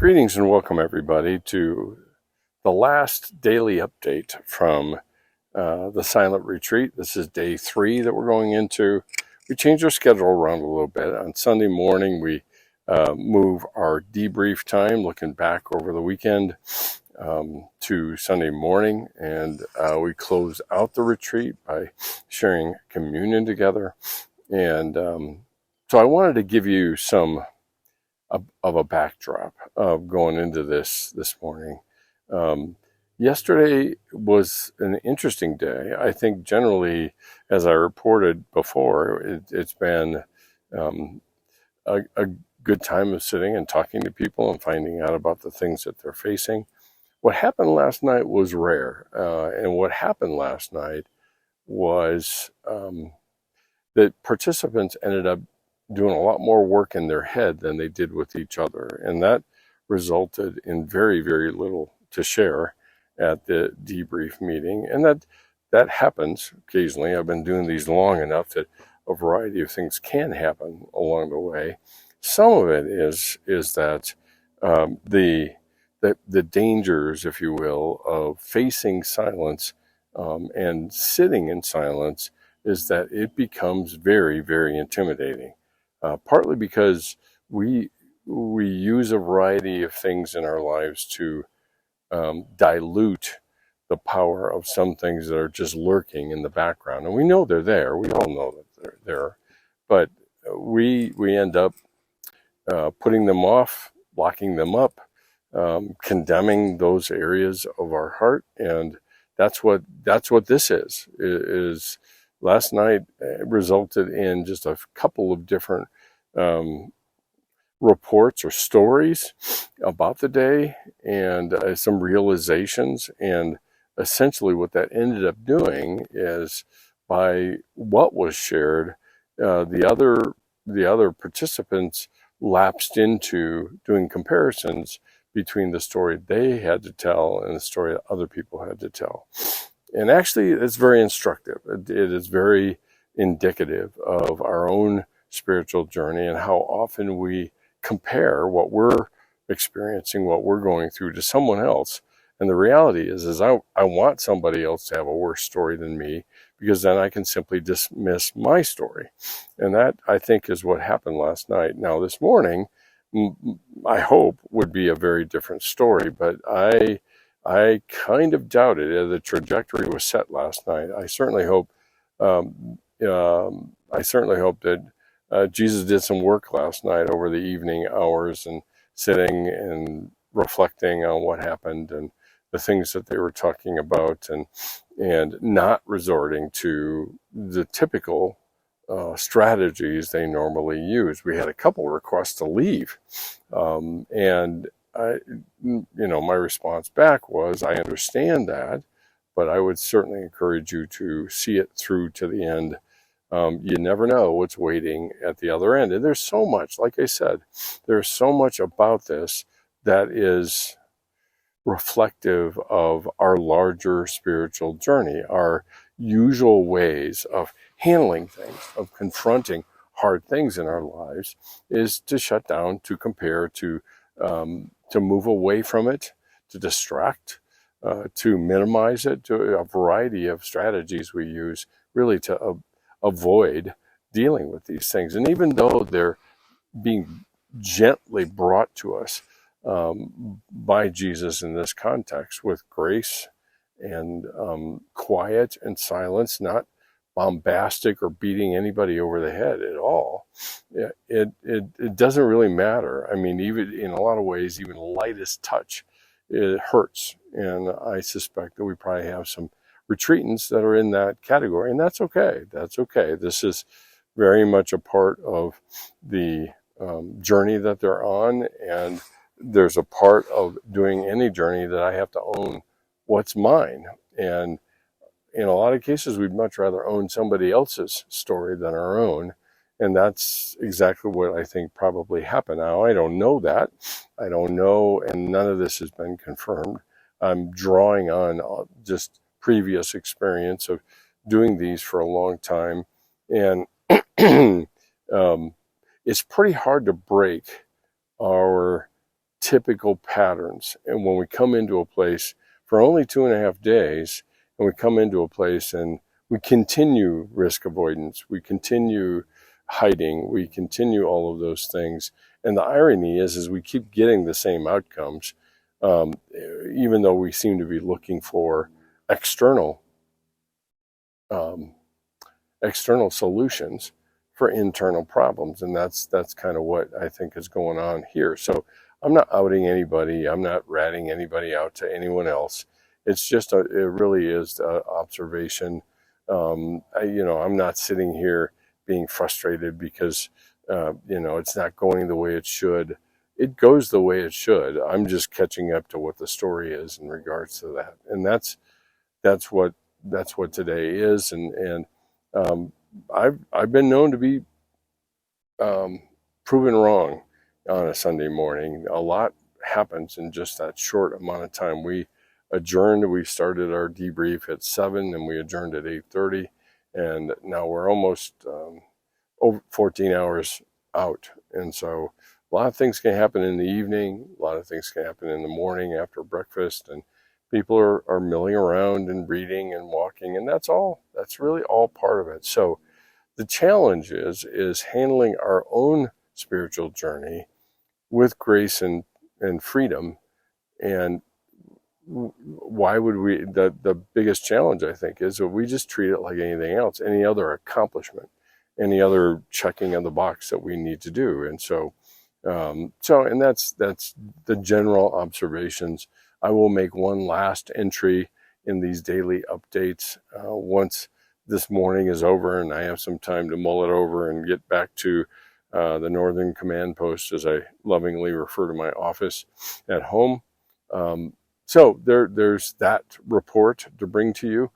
Greetings and welcome everybody to the last daily update from the silent retreat. This is day 3 that we're going into. We changed our schedule around a little bit. On Sunday morning, we move our debrief time, looking back over the weekend, to Sunday morning, and we close out the retreat by sharing communion together. And so I wanted to give you some of a backdrop of going into this morning. Yesterday was an interesting day. I think generally, as I reported before, it's been a good time of sitting and talking to people and finding out about the things that they're facing. What happened last night was rare. And what happened last night was that participants ended up doing a lot more work in their head than they did with each other. And that resulted in very, very little to share at the debrief meeting. And that happens occasionally. I've been doing these long enough that a variety of things can happen along the way. Some of it is that the dangers, if you will, of facing silence and sitting in silence is that it becomes very, very intimidating. Partly because we use a variety of things in our lives to dilute the power of some things that are just lurking in the background. And we know they're there. We all know that they're there. But we end up putting them off, locking them up, condemning those areas of our heart. And that's what this is. Last night resulted in just a couple of different reports or stories about the day and some realizations. And essentially what that ended up doing is, by what was shared, the other participants lapsed into doing comparisons between the story they had to tell and the story that other people had to tell. And actually, it's very instructive. It is very indicative of our own spiritual journey and how often we compare what we're experiencing, what we're going through, to someone else. And the reality is I want somebody else to have a worse story than me, because then I can simply dismiss my story. And that, I think, is what happened last night. Now, this morning, I hope, would be a very different story, but I kind of doubted it. The trajectory was set last night. I certainly hope that Jesus did some work last night over the evening hours, and sitting and reflecting on what happened and the things that they were talking about, and not resorting to the typical strategies they normally use. We had a couple requests to leave, and my response back was, I understand that, but I would certainly encourage you to see it through to the end. You never know what's waiting at the other end. And there's so much, like I said, there's so much about this that is reflective of our larger spiritual journey, our usual ways of handling things, of confronting hard things in our lives, is to shut down, to compare, to move away from it, to distract, to minimize it, to a variety of strategies we use really to avoid dealing with these things. And even though they're being gently brought to us by Jesus in this context, with grace and quiet and silence, not bombastic or beating anybody over the head at all, it doesn't really matter. I mean, even in a lot of ways, even lightest touch, it hurts. And I suspect that we probably have some retreatants that are in that category, and that's okay. That's okay. This is very much a part of the journey that they're on, and there's a part of doing any journey that I have to own what's mine. And in a lot of cases, we'd much rather own somebody else's story than our own. And that's exactly what I think probably happened. Now, I don't know that. I don't know, and none of this has been confirmed. I'm drawing on just previous experience of doing these for a long time. And it's pretty hard to break our typical patterns. And when we come into a place for only 2.5 days, and we come into a place and we continue risk avoidance, we continue hiding, we continue all of those things. And the irony is we keep getting the same outcomes, even though we seem to be looking for external external solutions for internal problems. And that's kind of what I think is going on here. So I'm not outing anybody. I'm not ratting anybody out to anyone else. It's just it really is observation. I'm not sitting here being frustrated because it's not going the way it should. It goes the way it should. I'm just catching up to what the story is in regards to that, and that's what today is. And I've been known to be proven wrong on a Sunday morning. A lot happens in just that short amount of time. We started our debrief at 7 and we adjourned at 8:30, and now we're almost over 14 hours out. And so a lot of things can happen in the evening, a lot of things can happen in the morning after breakfast, and people are milling around and reading and walking, and that's really all part of it. So the challenge is handling our own spiritual journey with grace and freedom. And why would we, the biggest challenge, I think, is that we just treat it like anything else, any other accomplishment, any other checking of the box that we need to do. And and that's the general observations. I will make one last entry in these daily updates once this morning is over and I have some time to mull it over and get back to the Northern Command Post, as I lovingly refer to my office at home. So there's that report to bring to you.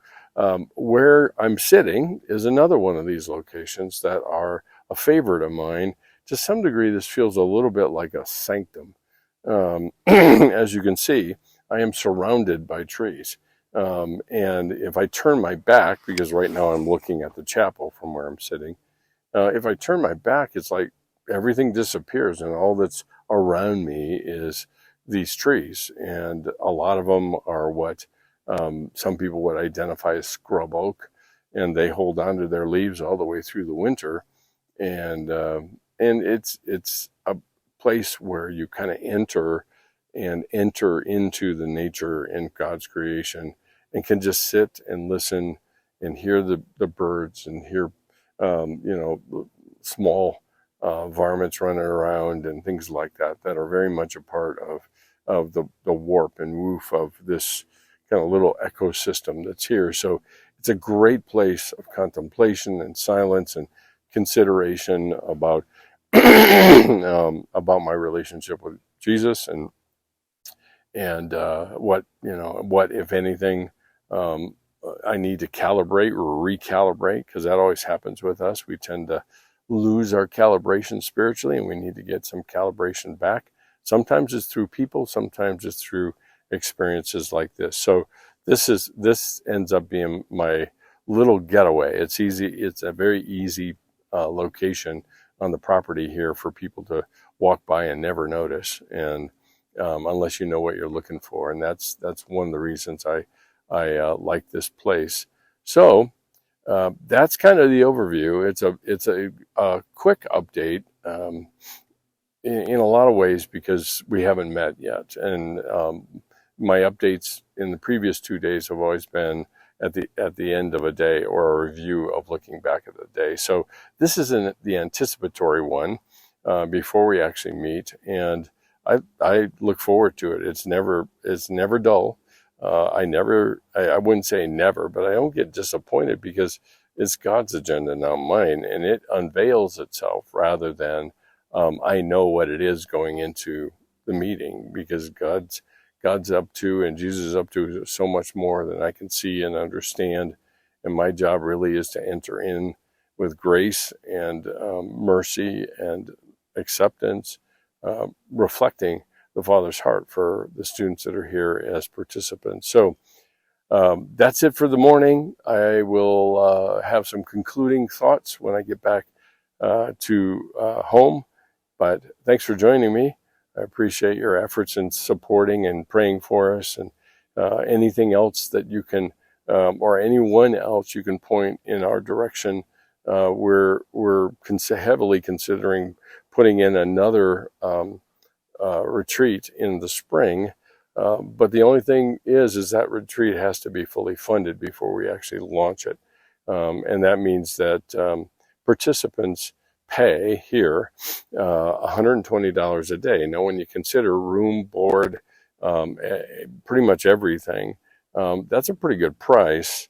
Where I'm sitting is another one of these locations that are a favorite of mine. To some degree, this feels a little bit like a sanctum. As you can see, I am surrounded by trees. And if I turn my back, because right now I'm looking at the chapel from where I'm sitting, if I turn my back, it's like everything disappears and all that's around me is these trees. And a lot of them are what some people would identify as scrub oak, and they hold on to their leaves all the way through the winter. And it's a place where you kind of enter into the nature and God's creation, and can just sit and listen and hear the birds and hear small varmints running around and things like that are very much a part of the warp and woof of this kind of little ecosystem that's here. So it's a great place of contemplation and silence and consideration about about my relationship with Jesus and what if anything I need to calibrate or recalibrate, because that always happens with us. We tend to lose our calibration spiritually, and we need to get some calibration back. Sometimes it's through people, sometimes it's through experiences like this. So this ends up being my little getaway. It's easy. It's a very easy location on the property here for people to walk by and never notice, and unless you know what you're looking for. And that's one of the reasons I like this place. So that's kind of the overview. It's a quick update in a lot of ways, because we haven't met yet. And my updates in the previous 2 days have always been at the end of a day, or a review of looking back at the day. So this is the anticipatory one before we actually meet, and I look forward to it. It's never dull. I wouldn't say never, but I don't get disappointed, because it's God's agenda, not mine, and it unveils itself rather than I know what it is going into the meeting, because God's up to, and Jesus is up to, so much more than I can see and understand. And my job really is to enter in with grace and mercy and acceptance, reflecting the Father's heart for the students that are here as participants. So that's it for the morning. I will have some concluding thoughts when I get back to home. But thanks for joining me. I appreciate your efforts in supporting and praying for us, and anything else that you can, or anyone else you can point in our direction. We're heavily considering putting in another retreat in the spring. But the only thing is that retreat has to be fully funded before we actually launch it. And that means that participants pay here $120 a day. Now, when you consider room, board, pretty much everything, that's a pretty good price,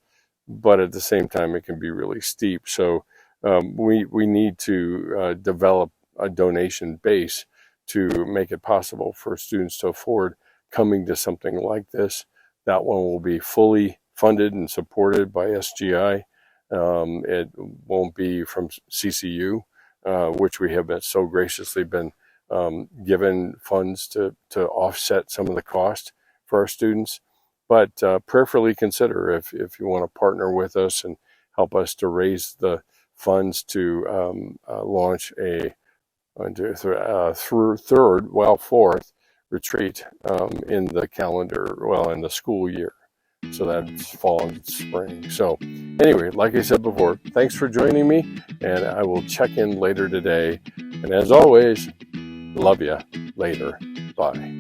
but at the same time, it can be really steep. So we need to develop a donation base to make it possible for students to afford coming to something like this. That one will be fully funded and supported by SGI. It won't be from CCU, which we have so graciously been given funds to offset some of the cost for our students. But prayerfully consider if you want to partner with us and help us to raise the funds to launch a fourth retreat in the calendar, in the school year. So that's fall and spring. So anyway, like I said before, thanks for joining me, and I will check in later today. And as always, love you. Later. Bye.